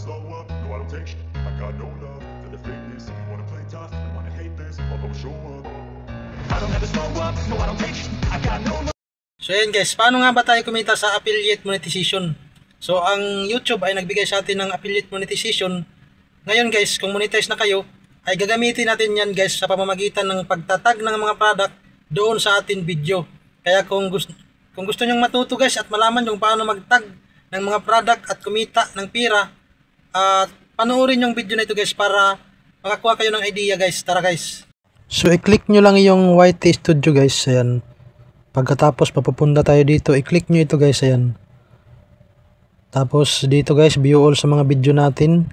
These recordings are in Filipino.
slow up, no I don't take shit. I got no love for the fakeness. If you wanna play tough and wanna hate this, I'll go show up. I don't ever slow up, no I don't take shit. I got no love. So ayan guys, paano nga ba tayo kumita sa affiliate monetization? So ang YouTube ay nagbigay sa atin ng affiliate monetization. Ngayon guys, kung monetize na kayo, ay gagamitin natin yan guys sa pamamagitan ng pagtatag ng mga product doon sa ating video. Kaya kung gusto nyong matuto guys at malaman yung paano magtag ng mga product at kumita ng pira, panoorin yung video na ito guys para makakuha kayo ng idea guys. Tara guys. So i-click nyo lang yung YT Studio guys, ayan. Pagkatapos papupunta tayo dito, i-click nyo ito guys, ayan. Tapos dito guys, view all sa mga video natin.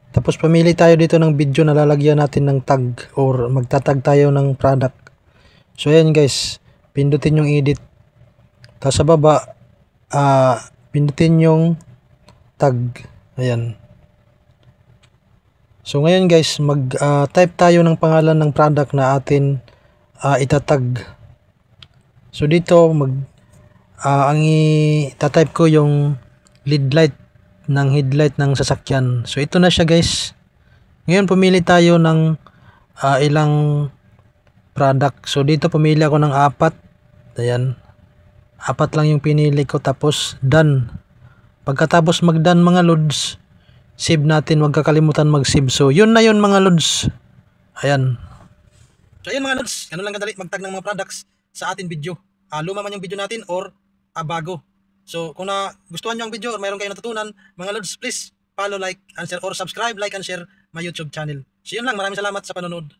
Tapos pamili tayo dito ng video na lalagyan natin ng tag or magtatag tayo ng product. So ayan guys, pindutin yung edit. Tapos sa baba, pindutin yung tag. Ayan. So ngayon guys, mag-type tayo ng pangalan ng product na atin itatag. So dito ang i-type ko yung lead light ng headlight ng sasakyan. So ito na siya guys. Ngayon pumili tayo ng ilang product. So dito pumili ako ng 4. Ayan. 4 lang yung pinili ko, tapos done. Pagkatapos mag-done mga lods, save natin, huwag kakalimutan mag-save. So yun na yun mga lods. Ayan. So ayun mga lods, ganun lang kadali magtag ng mga products sa ating video. Luma man yung video natin or bago. So kung gustuhan nyo ang video or mayroon kayo natutunan, mga lods, please follow, like, and share, or subscribe, like, and share my YouTube channel. So yun lang, maraming salamat sa panonood.